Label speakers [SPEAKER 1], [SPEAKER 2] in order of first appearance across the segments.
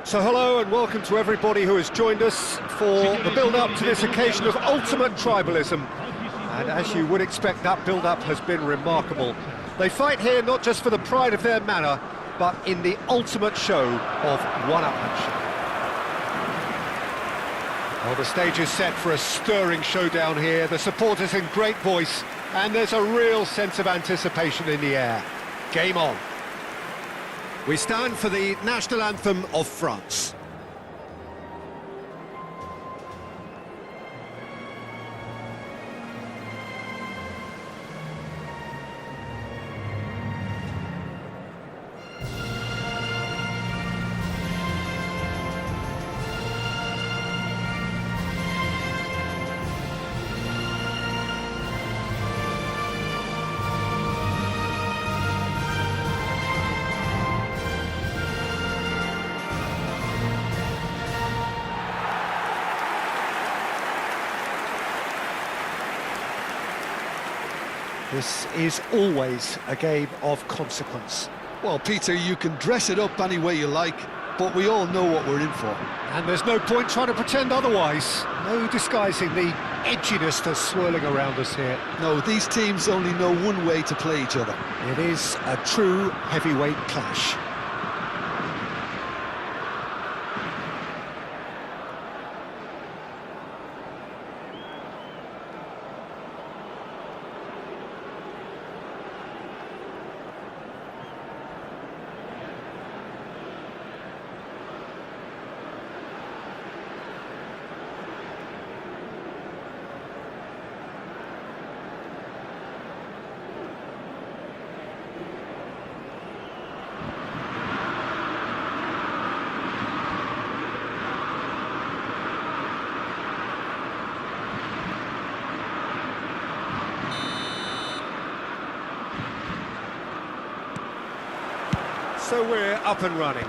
[SPEAKER 1] So hello and welcome to everybody who has joined us for the build-up to this occasion of ultimate tribalism. And as you would expect, that build-up has been remarkable. They fight here not just for the pride of their manor, but in the ultimate show of one-upmanship. Well, the stage is set for a stirring showdown here. The supporters in great voice, and there's a real sense of anticipation in the air. Game on. We stand for the national anthem of France. This is always a game of consequence.
[SPEAKER 2] Well, Peter, you can dress it up any way you like, but we all know what we're in for.
[SPEAKER 1] And there's no point trying to pretend otherwise. No disguising the edginess that's swirling around us here.
[SPEAKER 2] No, these teams only know one way to play each other.
[SPEAKER 1] It is a true heavyweight clash. So we're up and running.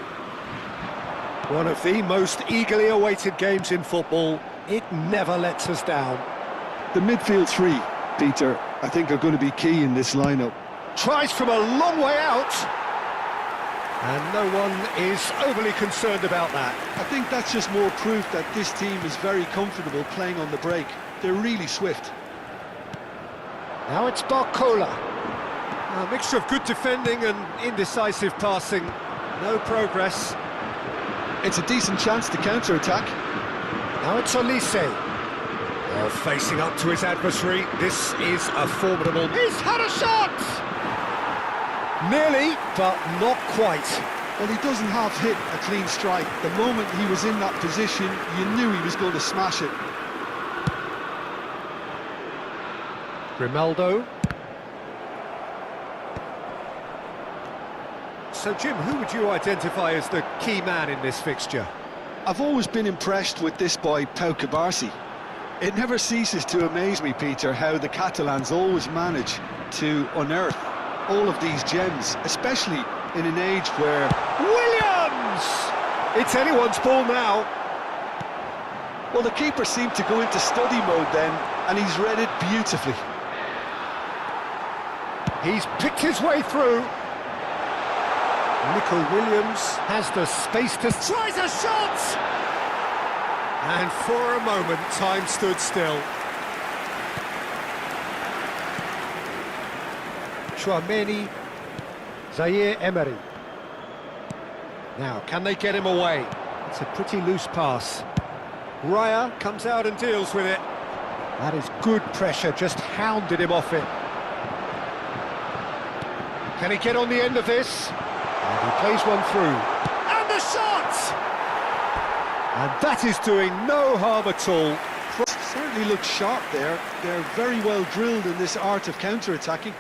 [SPEAKER 1] One of the most eagerly awaited games in football. It never lets us down.
[SPEAKER 2] The midfield three, Peter, I think are going to be key in this lineup.
[SPEAKER 1] Tries from a long way out. And no one is overly concerned about that.
[SPEAKER 2] I think that's just more proof that this team is very comfortable playing on the break. They're really swift.
[SPEAKER 1] Now it's Barcola. A mixture of good defending and indecisive passing. No progress.
[SPEAKER 2] It's a decent chance to counter-attack.
[SPEAKER 1] Now it's Olise. Oh, facing up to his adversary. This is a formidable... He's had a shot! Nearly, but not quite.
[SPEAKER 2] Well, he doesn't have hit a clean strike. The moment he was in that position, you knew he was going to smash it.
[SPEAKER 1] Grimaldo. So, Jim, who would you identify as the key man in this fixture?
[SPEAKER 2] I've always been impressed with this boy, Pau Cubarsí. It never ceases to amaze me, Peter, how the Catalans always manage to unearth all of these gems, especially in an age where...
[SPEAKER 1] Williams! It's anyone's ball now.
[SPEAKER 2] Well, the keeper seemed to go into study mode then, and he's read it beautifully.
[SPEAKER 1] He's picked his way through. Nico Williams has the space to... Tries a shot! And for a moment, time stood still. Chouameni, Zaire Emery. Now, can they get him away? It's a pretty loose pass. Raya comes out and deals with it. That is good pressure, just hounded him off it. Can he get on the end of this? And he plays one through. And the shot! And that is doing no harm at all.
[SPEAKER 2] Certainly looks sharp there. They're very well drilled in this art of counter-attacking.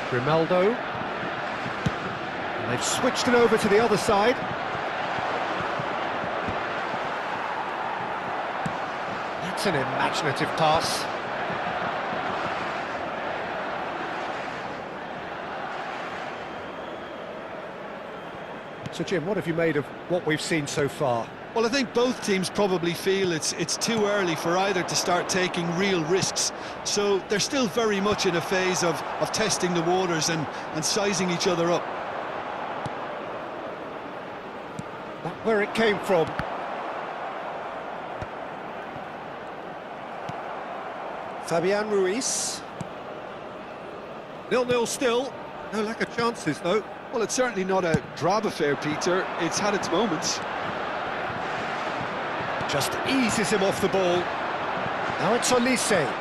[SPEAKER 1] Grimaldo. And they've switched it over to the other side. That's an imaginative pass. So Jim, what have you made of what we've seen so far?
[SPEAKER 2] Well, I think both teams probably feel it's too early for either to start taking real risks. So they're still very much in a phase of testing the waters and sizing each other up.
[SPEAKER 1] That's where it came from. Fabian Ruiz. 0-0 still. No lack of chances, though.
[SPEAKER 2] Well, it's certainly not a drab affair, Peter. It's had its moments.
[SPEAKER 1] Just eases him off the ball. Now it's Olise.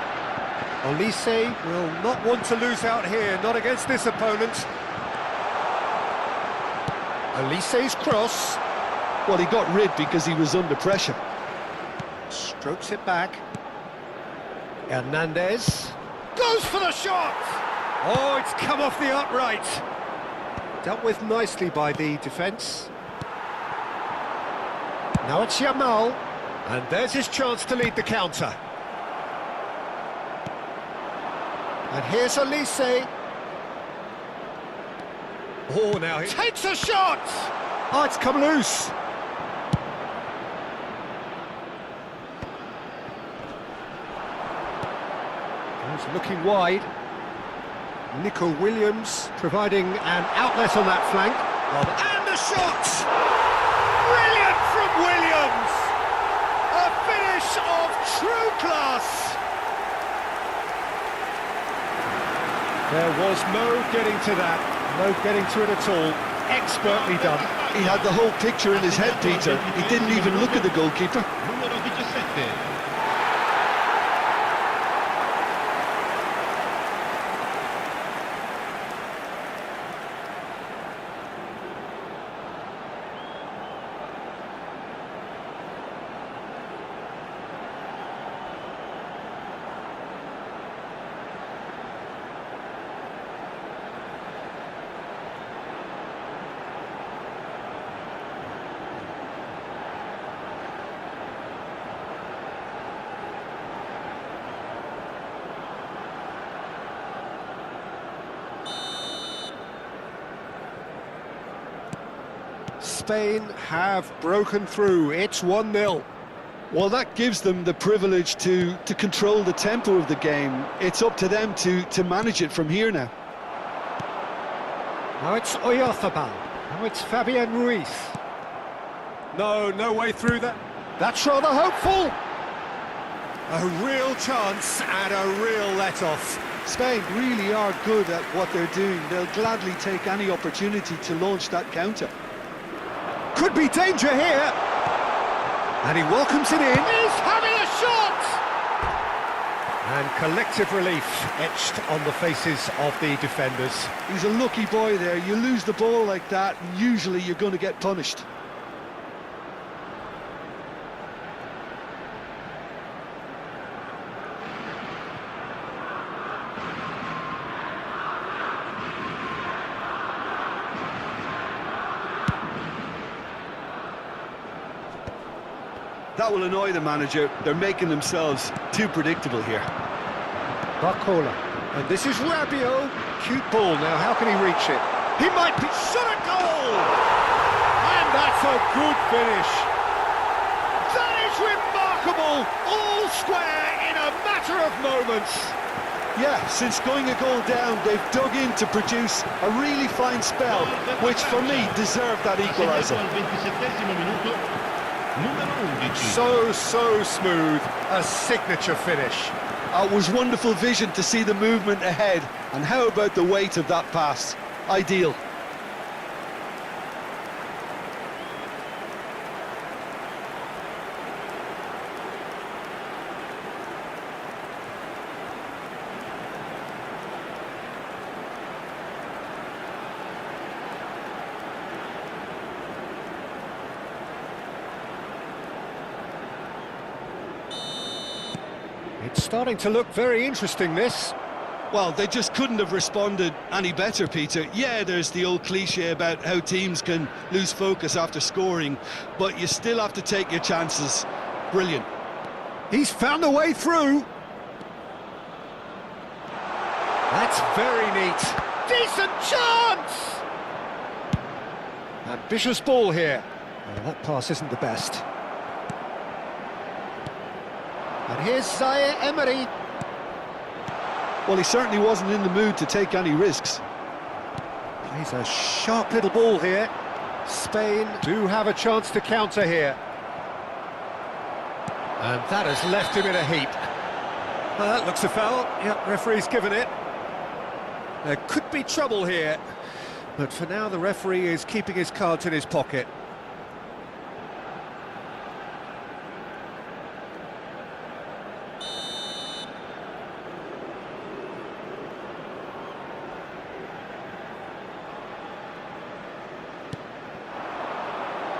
[SPEAKER 1] Olise will not want to lose out here, not against this opponent. Olise's cross.
[SPEAKER 2] Well, he got rid because he was under pressure.
[SPEAKER 1] Strokes it back. Hernandez goes for the shot! Oh, it's come off the upright. Dealt with nicely by the defence. Now it's Yamal. And there's his chance to lead the counter. And here's Olise. Oh, now he takes a shot! Oh, it's come loose. He's looking wide. Nico Williams providing an outlet on that flank. And the shot! Brilliant from Williams! A finish of true class! There was no getting to that, no getting to it at all. Expertly done.
[SPEAKER 2] He had the whole picture in his head, Peter. He didn't even look at the goalkeeper.
[SPEAKER 1] Spain have broken through. It's 1-0.
[SPEAKER 2] Well, that gives them the privilege to control the tempo of the game. It's up to them to manage it from here now.
[SPEAKER 1] Now it's Oyarzabal. Now it's Fabian Ruiz. No way through that. That's rather hopeful. A real chance and a real let-off.
[SPEAKER 2] Spain really are good at what they're doing. They'll gladly take any opportunity to launch that counter.
[SPEAKER 1] Could be danger here. And he welcomes it in. He's having a shot! And collective relief etched on the faces of the defenders.
[SPEAKER 2] He's a lucky boy there. You lose the ball like that, and usually you're going to get punished. That will annoy the manager. They're making themselves too predictable here.
[SPEAKER 1] Barcola. And this is Rabiot. Cute ball. Now, how can he reach it? He might be... Shot a goal! And that's a good finish. That is remarkable. All square in a matter of moments.
[SPEAKER 2] Yeah, since going a goal down, they've dug in to produce a really fine spell, which for me deserved that equaliser.
[SPEAKER 1] So smooth, a signature finish.
[SPEAKER 2] It was wonderful vision to see the movement ahead, and how about the weight of that pass? Ideal.
[SPEAKER 1] It's starting to look very interesting, this.
[SPEAKER 2] Well, they just couldn't have responded any better, Peter. Yeah, there's the old cliche about how teams can lose focus after scoring, but you still have to take your chances. Brilliant.
[SPEAKER 1] He's found a way through. That's very neat. Decent chance! Ambitious ball here. That pass isn't the best. And here's Zaire Emery.
[SPEAKER 2] Well, he certainly wasn't in the mood to take any risks.
[SPEAKER 1] Plays a sharp little ball here. Spain do have a chance to counter here. And that has left him in a heap. Well, that looks a foul. Yep, referee's given it. There could be trouble here. But for now, the referee is keeping his cards in his pocket.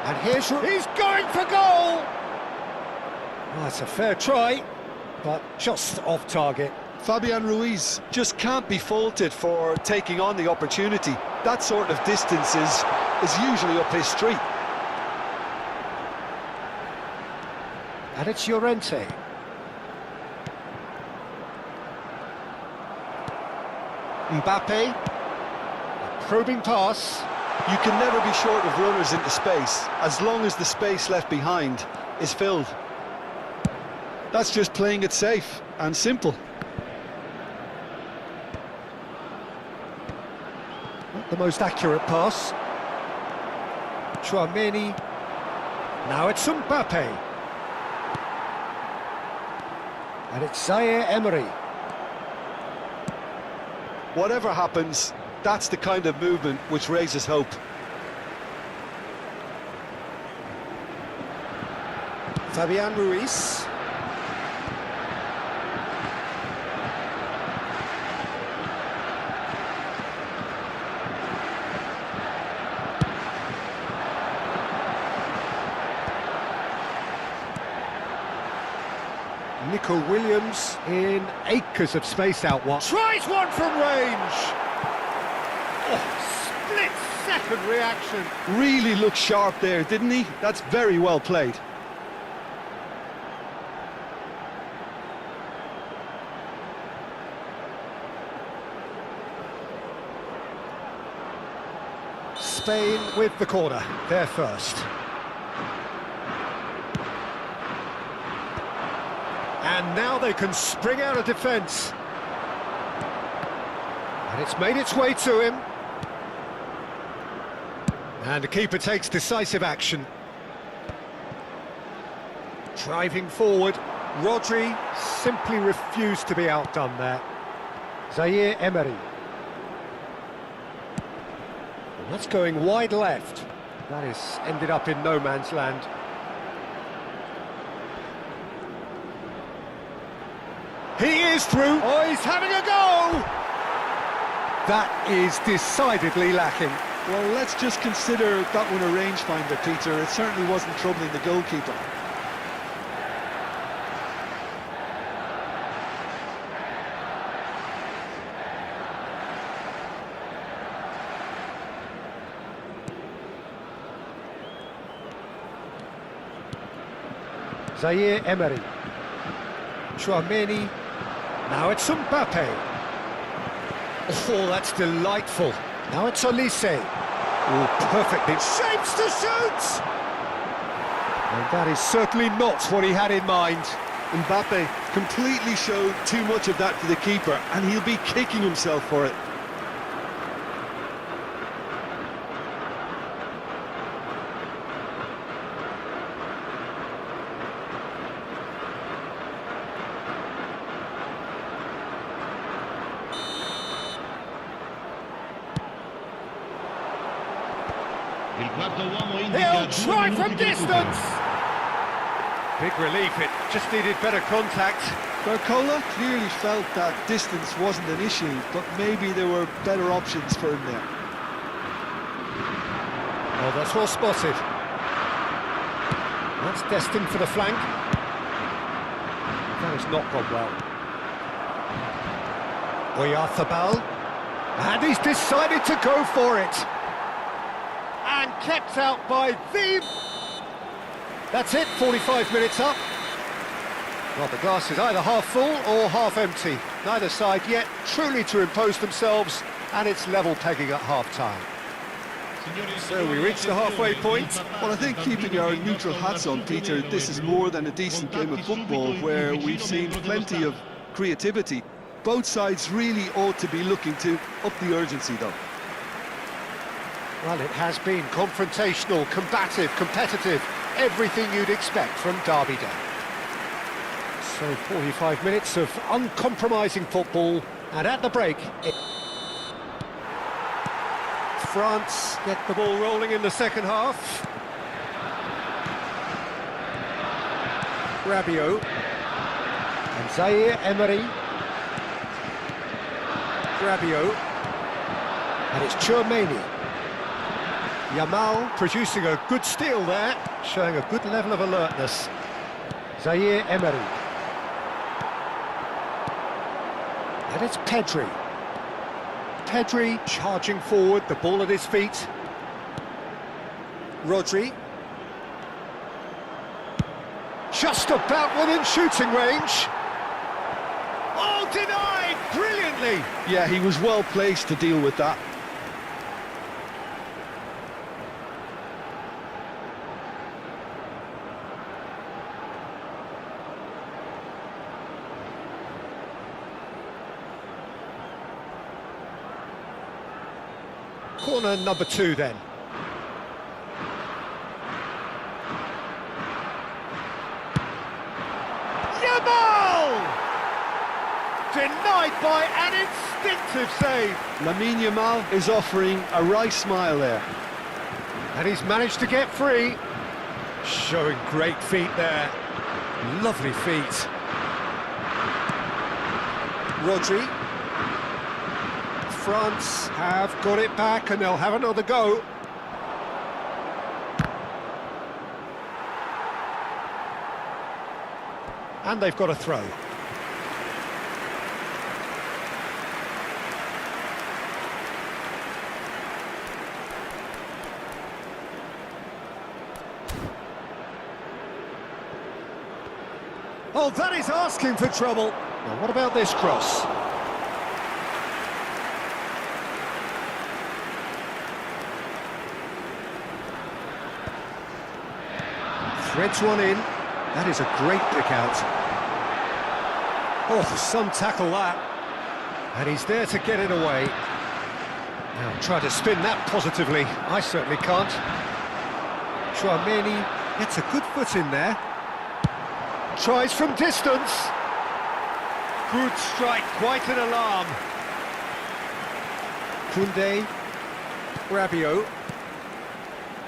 [SPEAKER 1] And he's going for goal! Well, that's a fair try, but just off target.
[SPEAKER 2] Fabian Ruiz just can't be faulted for taking on the opportunity. That sort of distance is usually up his street.
[SPEAKER 1] And it's Llorente. Mbappe. A probing pass.
[SPEAKER 2] You can never be short of runners into space, as long as the space left behind is filled. That's just playing it safe and simple.
[SPEAKER 1] Not the most accurate pass. Chouameni. Now it's Mbappe. And it's Zaire Emery.
[SPEAKER 2] Whatever happens, that's the kind of movement which raises hope.
[SPEAKER 1] Fabian Ruiz. Nico Williams in acres of space out wide. Tries one from range! Oh, split-second reaction.
[SPEAKER 2] Really looked sharp there, didn't he? That's very well played.
[SPEAKER 1] Spain with the corner, they're first. And now they can spring out of defence. And it's made its way to him. And the keeper takes decisive action. Driving forward, Rodri simply refused to be outdone there. Zaire Emery. And that's going wide left. That is ended up in no man's land. He is through. Oh, he's having a go! That is decidedly lacking.
[SPEAKER 2] Well, let's just consider that one a rangefinder, Peter. It certainly wasn't troubling the goalkeeper.
[SPEAKER 1] Zaire Emery. Chouameni. Now it's Mbappe. Oh, that's delightful. Now it's Olise. Oh, perfectly shapes to shoot! And that is certainly not what he had in mind.
[SPEAKER 2] Mbappe completely showed too much of that to the keeper, and he'll be kicking himself for it.
[SPEAKER 1] He'll try from distance! Big relief, it just needed better contact.
[SPEAKER 2] Barcola clearly felt that distance wasn't an issue, but maybe there were better options for him there.
[SPEAKER 1] Oh, that's well spotted. That's destined for the flank. That has not gone well. Oyarzabal. And he's decided to go for it. And kept out by the... That's it, 45 minutes up. Well, the glass is either half full or half empty. Neither side yet truly to impose themselves, and it's level pegging at half-time. So we reach the halfway point.
[SPEAKER 2] Well, I think keeping our neutral hats on, Peter, this is more than a decent game of football where we've seen plenty of creativity. Both sides really ought to be looking to up the urgency, though.
[SPEAKER 1] Well, it has been confrontational, combative, competitive, everything you'd expect from Derby Day. So 45 minutes of uncompromising football, and at the break, France get the ball rolling in the second half. Rabiot and Zaire Emery. Rabiot, and it's Chouameni. Yamal producing a good steal there, showing a good level of alertness. Zaire Emery. And it's Pedri. Pedri charging forward, the ball at his feet. Rodri. Just about within shooting range. Oh, denied brilliantly!
[SPEAKER 2] Yeah, he was well placed to deal with that.
[SPEAKER 1] Corner number 2 then. Yamal! Denied by an instinctive save.
[SPEAKER 2] Lamine Yamal is offering a right smile there.
[SPEAKER 1] And he's managed to get free. Showing great feet there. Lovely feet. Rodri. France have got it back and they'll have another go. And they've got a throw. Oh, that is asking for trouble. Now, what about this cross? Threads one in. That is a great pick out. Oh, some tackle that. And he's there to get it away. Now, try to spin that positively. I certainly can't. Chouameni gets a good foot in there. Tries from distance. Good strike, quite an alarm. Koundé, Rabiot,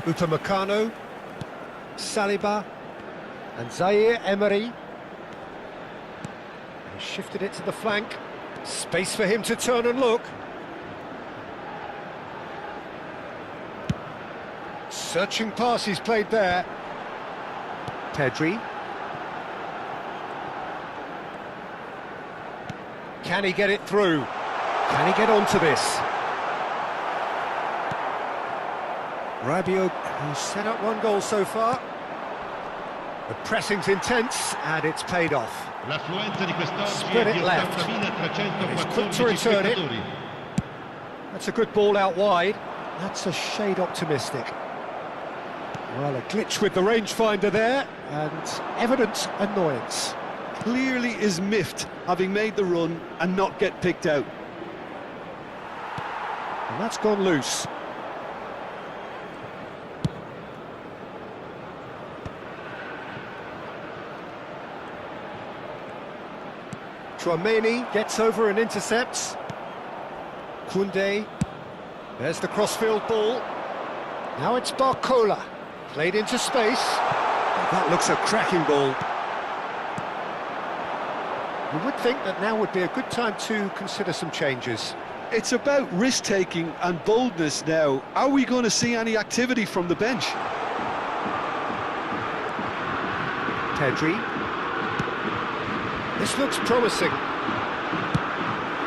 [SPEAKER 1] Upamecano, Saliba, and Zaire Emery. He shifted it to the flank. Space for him to turn and look. Searching pass he's played there. Pedri. Can he get it through? Can he get onto this? Rabiot, who's set up one goal so far. The pressing's intense, and it's paid off. Spread it left. He's quick to return it. That's a good ball out wide. That's a shade optimistic. Well, a glitch with the rangefinder there, and evident annoyance.
[SPEAKER 2] Clearly is miffed, having made the run and not get picked out.
[SPEAKER 1] And that's gone loose. Chouameni gets over and intercepts. Koundé. There's the crossfield ball. Now it's Barcola. Played into space. That looks a cracking ball. You would think that now would be a good time to consider some changes.
[SPEAKER 2] It's about risk-taking and boldness now. Are we going to see any activity from the bench?
[SPEAKER 1] Pedri. This looks promising.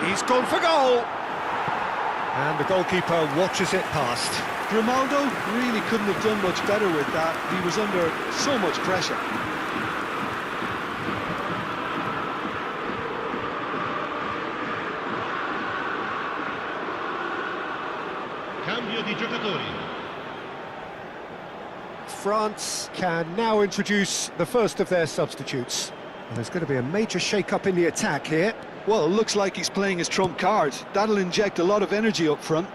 [SPEAKER 1] He's gone for goal. And the goalkeeper watches it past.
[SPEAKER 2] Grimaldo really couldn't have done much better with that. He was under so much pressure.
[SPEAKER 3] Cambio di giocatori.
[SPEAKER 1] France can now introduce the first of their substitutes. There's going to be a major shake-up in the attack here.
[SPEAKER 2] Well, it looks like he's playing his trump card. That'll inject a lot of energy up front.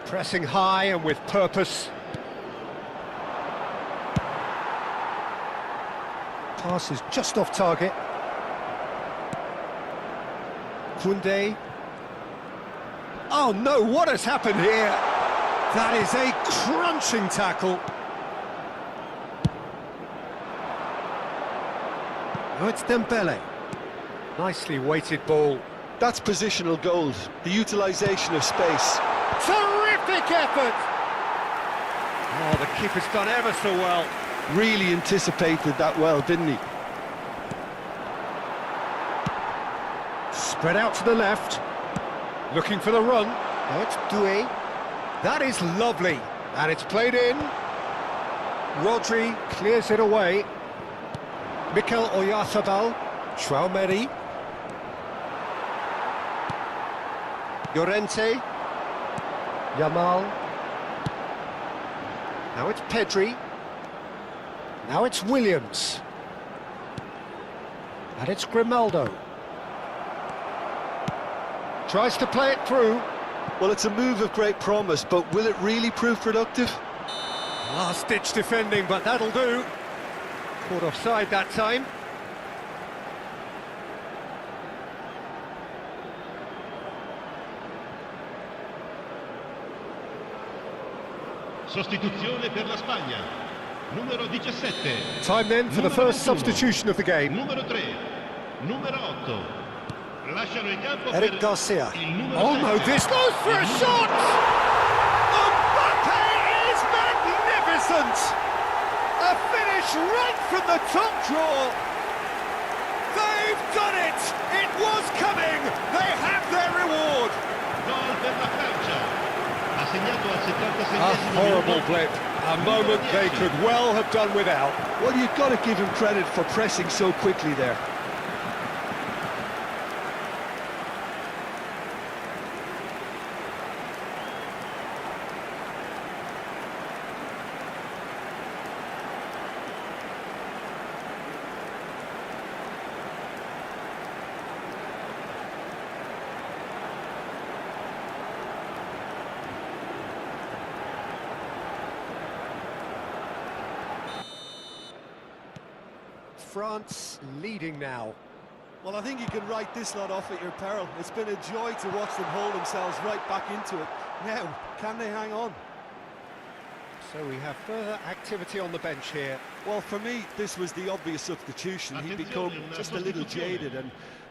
[SPEAKER 1] Pressing high and with purpose. Pass is just off target. Koundé. Oh no, what has happened here? That is a crunching tackle. Now it's Dembele. Nicely weighted ball.
[SPEAKER 2] That's positional gold, the utilisation of space.
[SPEAKER 1] Terrific effort! Oh, the keeper's done ever so well.
[SPEAKER 2] Really anticipated that well, didn't he?
[SPEAKER 1] Spread out to the left. Looking for the run. Now it's Doué. That is lovely. And it's played in. Rodri clears it away. Mikel Oyarzabal. Traoré. Llorente. Yamal. Now it's Pedri. Now it's Williams. And it's Grimaldo. Tries to play it through.
[SPEAKER 2] Well, it's a move of great promise, but will it really prove productive?
[SPEAKER 1] Last-ditch defending, but that'll do. Caught offside that time.
[SPEAKER 3] Sostituzione per la Spagna. Numero 17.
[SPEAKER 1] Time then for the first substitution of the game.
[SPEAKER 3] Numero 3. Numero 8. Lasciano il campo
[SPEAKER 1] Eric Garcia.
[SPEAKER 3] Oh
[SPEAKER 1] no, this goes for a shot! Mbappe is magnificent! A finish right from the top draw. They've done it! It was coming! They have their reward!
[SPEAKER 3] Gol per la Francia. Ha segnato al 76esimo
[SPEAKER 1] A horrible blip. A moment they could well have done without.
[SPEAKER 2] Well, you've got to give him credit for pressing so quickly there.
[SPEAKER 1] France leading now.
[SPEAKER 2] Well, I think you can write this lot off at your peril. It's been a joy to watch them hold themselves right back into it. Now, can they hang on?
[SPEAKER 1] So we have further activity on the bench here.
[SPEAKER 2] Well, for me, this was the obvious substitution. He'd become just a little jaded, and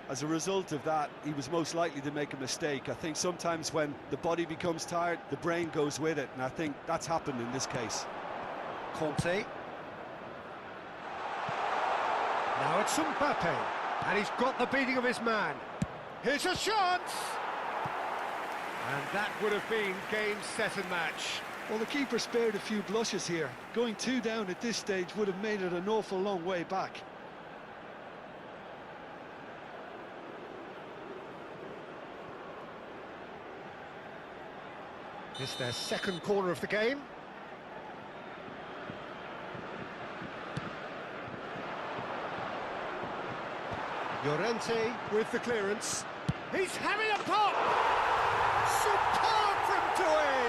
[SPEAKER 2] as a result of that, he was most likely to make a mistake. I think sometimes when the body becomes tired, the brain goes with it, and I think that's happened in this case.
[SPEAKER 1] Conte. Now it's Mbappe, and he's got the beating of his man. Here's a chance! And that would have been game, set and match.
[SPEAKER 2] Well, the keeper spared a few blushes here. Going 2 down at this stage would have made it an awful long way back.
[SPEAKER 1] It's their second corner of the game. Llorente with the clearance. He's having a pop! Superb from Doué!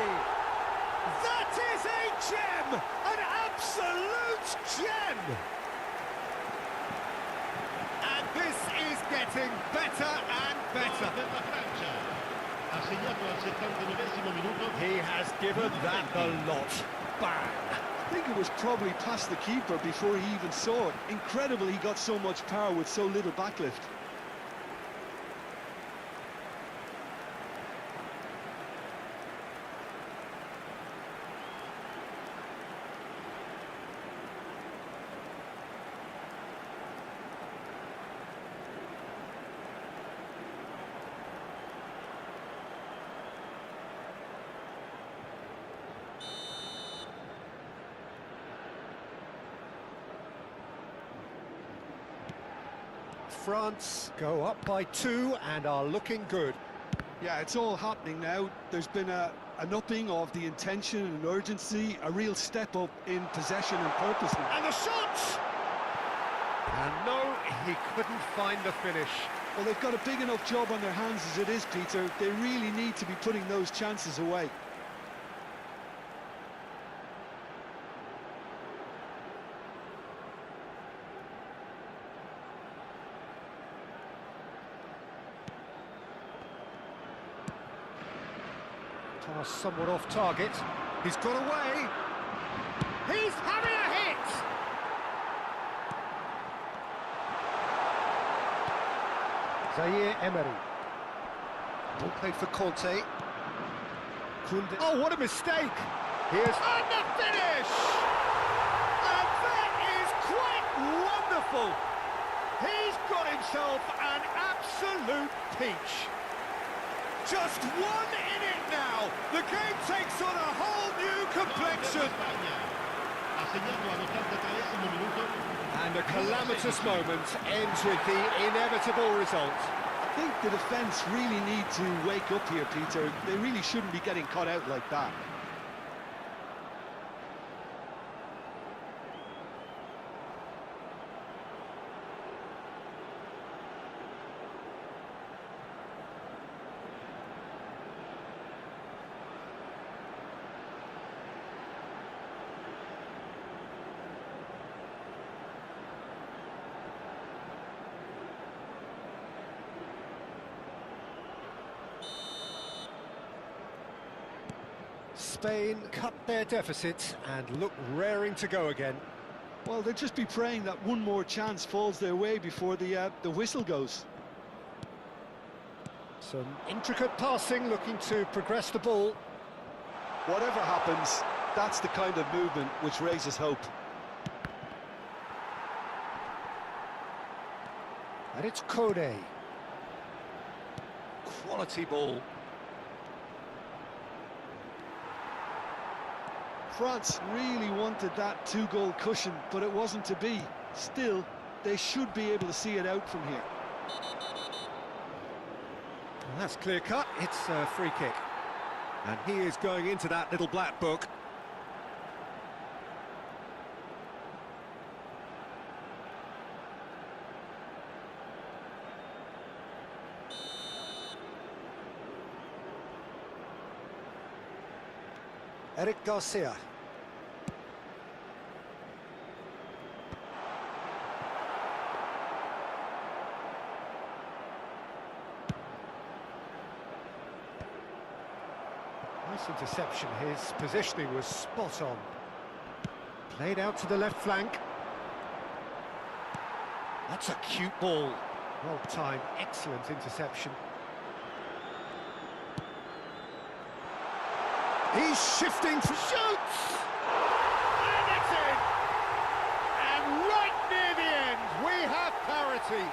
[SPEAKER 1] That is a gem! An absolute gem! And this is getting better and better.
[SPEAKER 3] Ha segnato al 79esimo minuto.
[SPEAKER 1] He has given that the lot. Bang!
[SPEAKER 2] I think it was probably past the keeper before he even saw it. Incredible he got so much power with so little backlift.
[SPEAKER 1] France go up by 2 and are looking good.
[SPEAKER 2] Yeah, it's all happening now. There's been a an upping of the intention and urgency, a real step up in possession and purpose.
[SPEAKER 1] And the shot! And no, he couldn't find the finish.
[SPEAKER 2] Well, they've got a big enough job on their hands as it is, Peter. They really need to be putting those chances away.
[SPEAKER 1] Pass somewhat off target. He's got away. He's having a hit! Zaire Emery. Ball played for Conte. Oh, what a mistake! Here's... And the finish! And that is quite wonderful! He's got himself an absolute peach. Just 1 in it now. The game takes on a whole new complexion. And a calamitous moment ends with the inevitable result.
[SPEAKER 2] I think the defence really need to wake up here, Peter. They really shouldn't be getting caught out like that.
[SPEAKER 1] Spain cut their deficit and look raring to go again.
[SPEAKER 2] Well, they'll just be praying that one more chance falls their way before the whistle goes.
[SPEAKER 1] Some intricate passing, looking to progress the ball.
[SPEAKER 2] Whatever happens, that's the kind of movement which raises hope.
[SPEAKER 1] And it's Kone. Quality ball.
[SPEAKER 2] France really wanted that 2-goal cushion, but it wasn't to be. Still, they should be able to see it out from here.
[SPEAKER 1] Well, that's clear cut. It's a free kick. And he is going into that little black book. Eric Garcia. Nice interception. His positioning was spot on. Played out to the left flank. That's a cute ball. Well timed, excellent interception. He's shifting to shoots! And it's in! And right near the end, we have parity.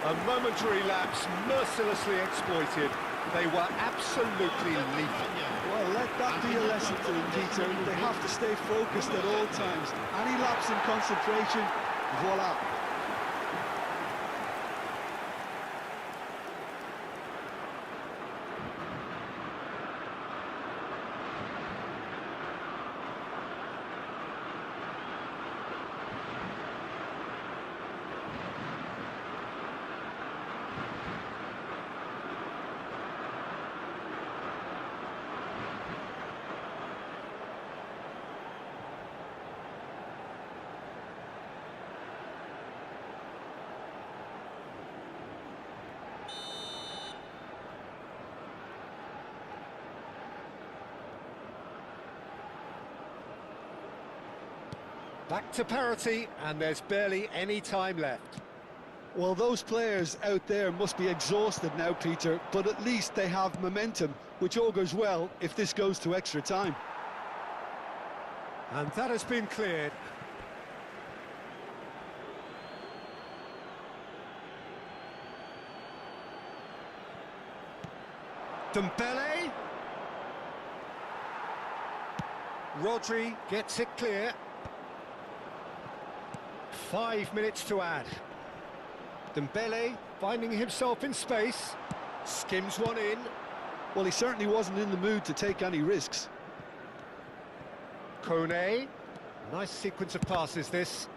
[SPEAKER 1] A momentary lapse mercilessly exploited. They were absolutely lethal.
[SPEAKER 2] Well, let that be a lesson to them, Peter. They have to stay focused at all times. Any lapse in concentration, voila.
[SPEAKER 1] Back to parity, and there's barely any time left.
[SPEAKER 2] Well, those players out there must be exhausted now, Peter, but at least they have momentum, which augurs well if this goes to extra time.
[SPEAKER 1] And that has been cleared. Dembele. Rodri gets it clear. 5 minutes to add. Dembele finding himself in space. Skims one in.
[SPEAKER 2] Well, he certainly wasn't in the mood to take any risks.
[SPEAKER 1] Kone. Nice sequence of passes, this.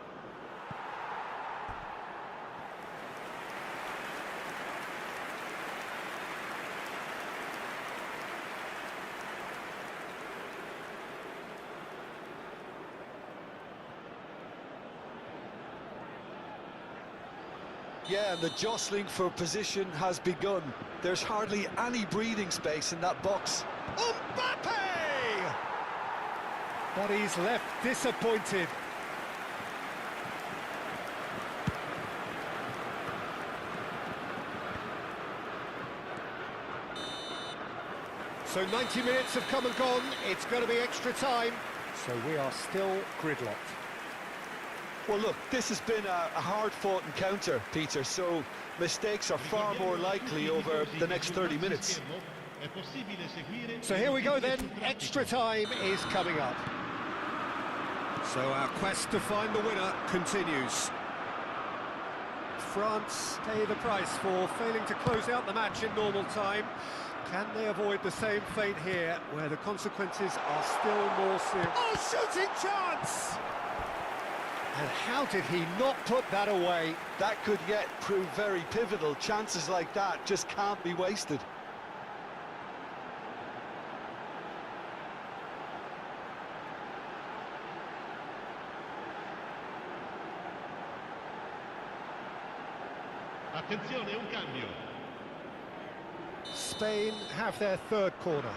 [SPEAKER 2] Yeah, and the jostling for position has begun. There's hardly any breathing space in that box.
[SPEAKER 1] Mbappe! But he's left disappointed. So 90 minutes have come and gone. It's going to be extra time. So we are still gridlocked.
[SPEAKER 2] Well, look, this has been a hard-fought encounter, Peter, so mistakes are far more likely over the next 30 minutes.
[SPEAKER 1] So here we go then, extra time is coming up. So our quest to find the winner continues. France pay the price for failing to close out the match in normal time. Can they avoid the same fate here, where the consequences are still more serious? Oh, shooting chance! And how did he not put that away?
[SPEAKER 2] That could yet prove very pivotal. Chances like that just can't be wasted.
[SPEAKER 3] Attenzione, un cambio.
[SPEAKER 1] Spain have their third corner.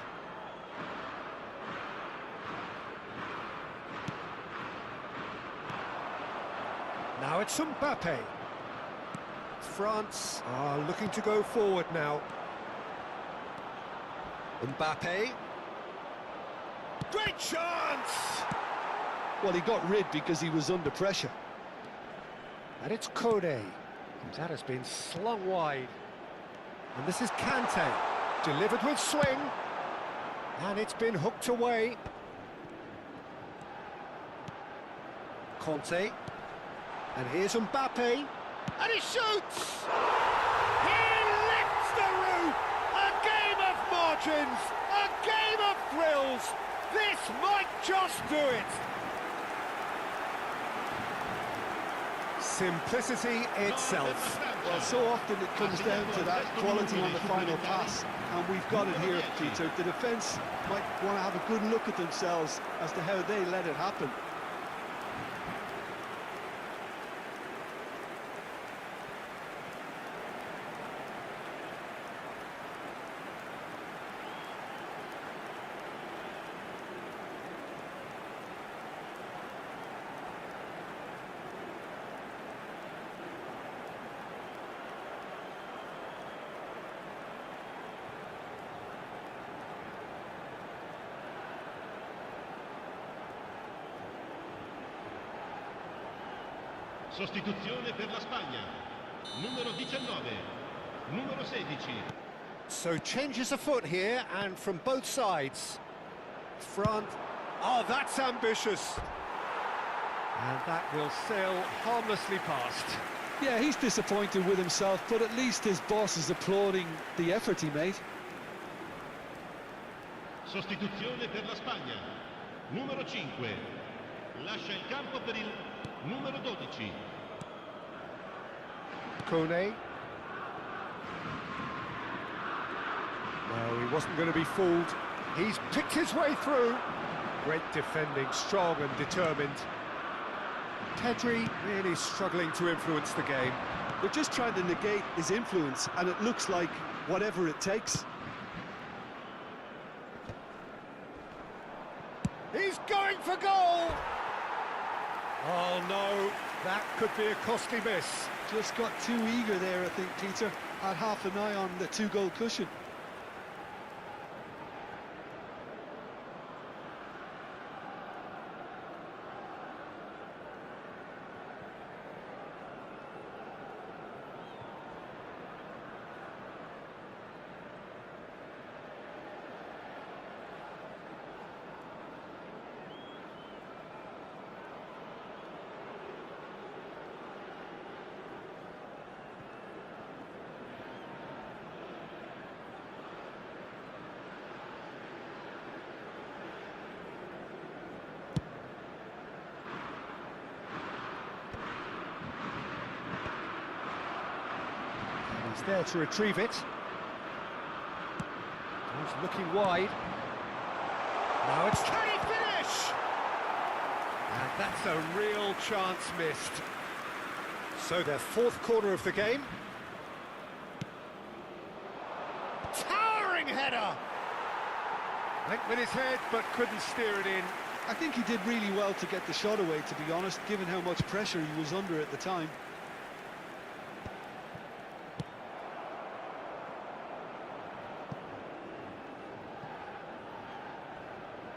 [SPEAKER 1] Now it's Mbappe. France are looking to go forward now. Mbappe. Great chance!
[SPEAKER 2] Well, he got rid because he was under pressure.
[SPEAKER 1] And it's Kone. That has been slung wide. And this is Kante. Delivered with swing. And it's been hooked away. Conte. And here's Mbappe. And he shoots! He lifts the roof! A game of margins! A game of thrills! This might just do it! Simplicity itself.
[SPEAKER 2] Well, so often it comes down to that quality on the final pass, and we've got it here, Peter. The defence might want to have a good look at themselves as to how they let it happen.
[SPEAKER 3] Sostituzione per la Spagna. Numero 19. Numero 16.
[SPEAKER 1] So changes afoot here, and from both sides. Front. Oh, that's ambitious. And that will sail harmlessly past.
[SPEAKER 2] Yeah, he's disappointed with himself, but at least his boss is applauding the effort he made.
[SPEAKER 3] Sostituzione per la Spagna. Numero 5. Lascia il campo per il numero 12.
[SPEAKER 1] Kone. No, he wasn't going to be fooled. He's picked his way through. Great defending, strong and determined. Pedri really struggling to influence the game.
[SPEAKER 2] They're just trying to negate his influence, and it looks like whatever it takes.
[SPEAKER 1] He's going for goal! Oh no, that could be a costly miss.
[SPEAKER 2] Just got too eager there, I think, Peter. Had half an eye on the two-goal cushion.
[SPEAKER 1] there to retrieve it. He's looking wide. Now it's... Can he finish? And that's a real chance missed. So their fourth corner of the game. Towering header! Went with his head, but couldn't steer it in.
[SPEAKER 2] I think he did really well to get the shot away, to be honest, given how much pressure he was under at the time.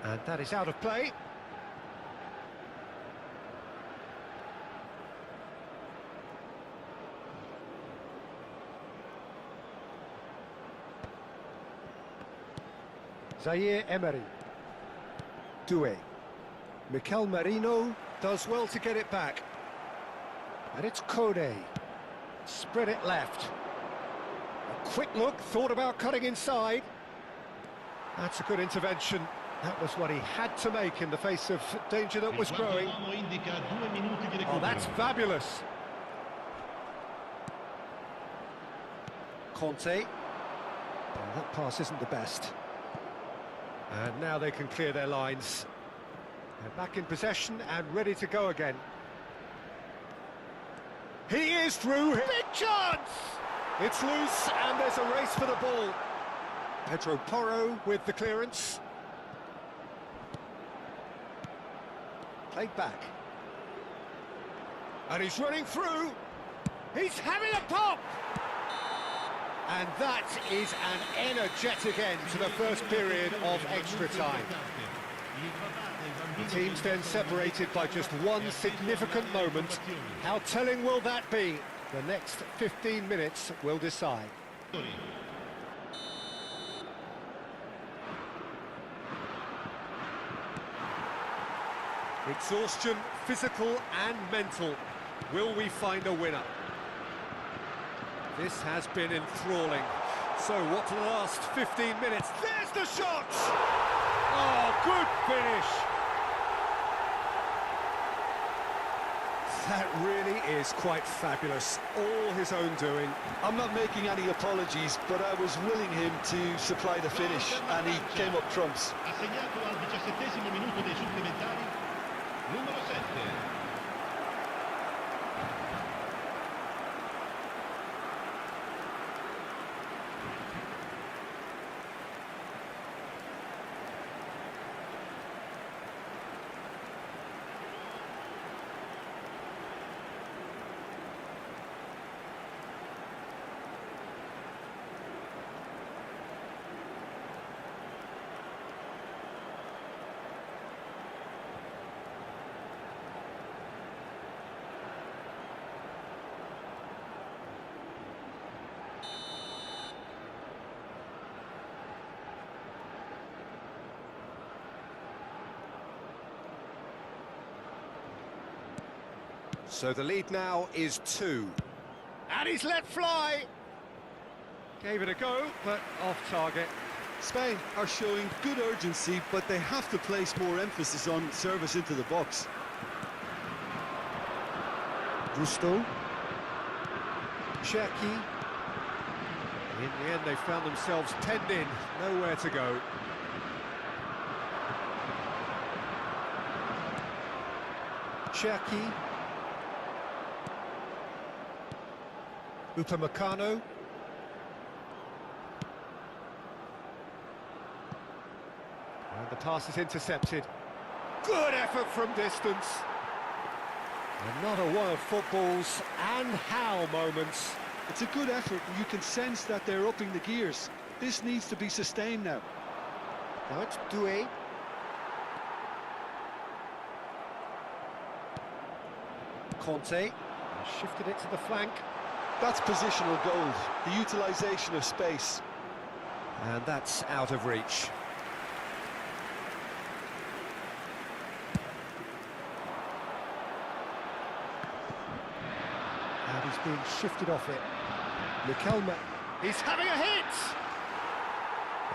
[SPEAKER 1] And that is out of play. Zaire Emery. Doué. Mikel Merino does well to get it back. And it's Kone. Spread it left. A quick look, thought about cutting inside. That's a good intervention. That was what he had to make in the face of danger that was growing. Oh, that's fabulous. Conte. Oh, that pass isn't the best. And now they can clear their lines. They're back in possession and ready to go again. He is through. Big chance! It's loose and there's a race for the ball. Pedro Porro with the clearance. Played back. And he's running through. He's having a pop! And that is an energetic end to the first period of extra time. The teams then separated by just one significant moment. How telling will that be? The next 15 minutes will decide. Exhaustion, physical and mental. Will we find a winner? This has been enthralling. So what for the last 15 minutes? There's the shot! Oh, good finish! That really is quite fabulous. All his own doing.
[SPEAKER 2] I'm not making any apologies, but I was willing him to supply the finish, and he came up trumps.
[SPEAKER 3] Assegnato al 17° minuto dei supplementari, numero 7.
[SPEAKER 1] So the lead now is 2. And he's let fly! Gave it a go, but off target.
[SPEAKER 2] Spain are showing good urgency, but they have to place more emphasis on service into the box.
[SPEAKER 1] Gusto. Cherki. In the end, they found themselves penned in, nowhere to go. Cherki. Upamecano. And the pass is intercepted. Good effort from distance. Another one of football's and how moments.
[SPEAKER 2] It's a good effort, and you can sense that they're upping the gears. This needs to be sustained now.
[SPEAKER 1] Now it's Doué. Conte shifted it to the flank.
[SPEAKER 2] That's positional gold, the utilisation of space.
[SPEAKER 1] And that's out of reach. And he's being shifted off it. He's having a hit!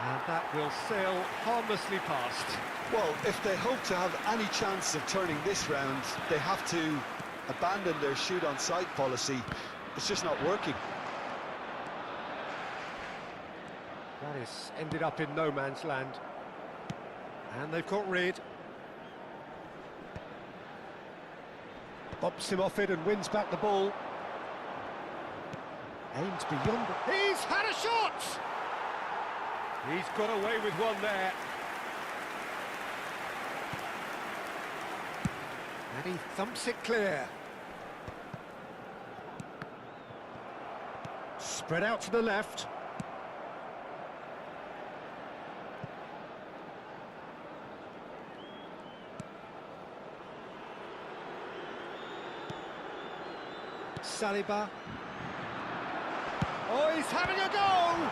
[SPEAKER 1] And that will sail harmlessly past.
[SPEAKER 2] Well, if they hope to have any chance of turning this round, they have to abandon their shoot-on-sight policy. It's just not working.
[SPEAKER 1] That is ended up in no man's land. And they've got rid. Bumps him off it and wins back the ball. Aims beyond it. He's had a shot! He's got away with one there. And he thumps it clear. Spread out to the left. Saliba. Oh, he's having a go!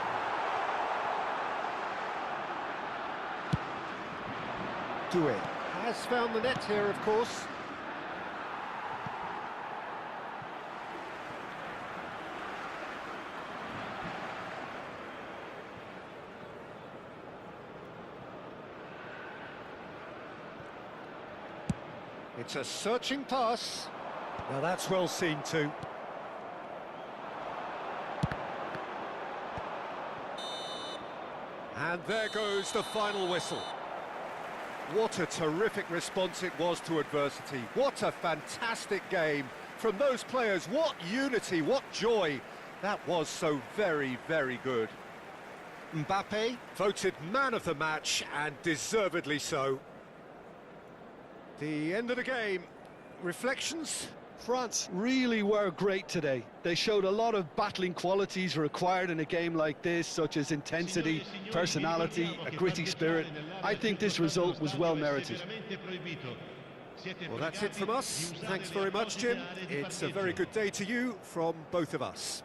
[SPEAKER 1] Doué has found the net here, of course. It's a searching pass. Now that's well seen too. And there goes the final whistle. What a terrific response it was to adversity. What a fantastic game from those players. What unity, what joy. That was so very, very good. Mbappe voted man of the match, and deservedly so. The end of the game. Reflections?
[SPEAKER 2] France really were great today. They showed a lot of battling qualities required in a game like this, such as intensity, personality, a gritty spirit. I think this result was well merited.
[SPEAKER 1] Well, that's it from us. Thanks very much, Jim. It's a very good day to you from both of us.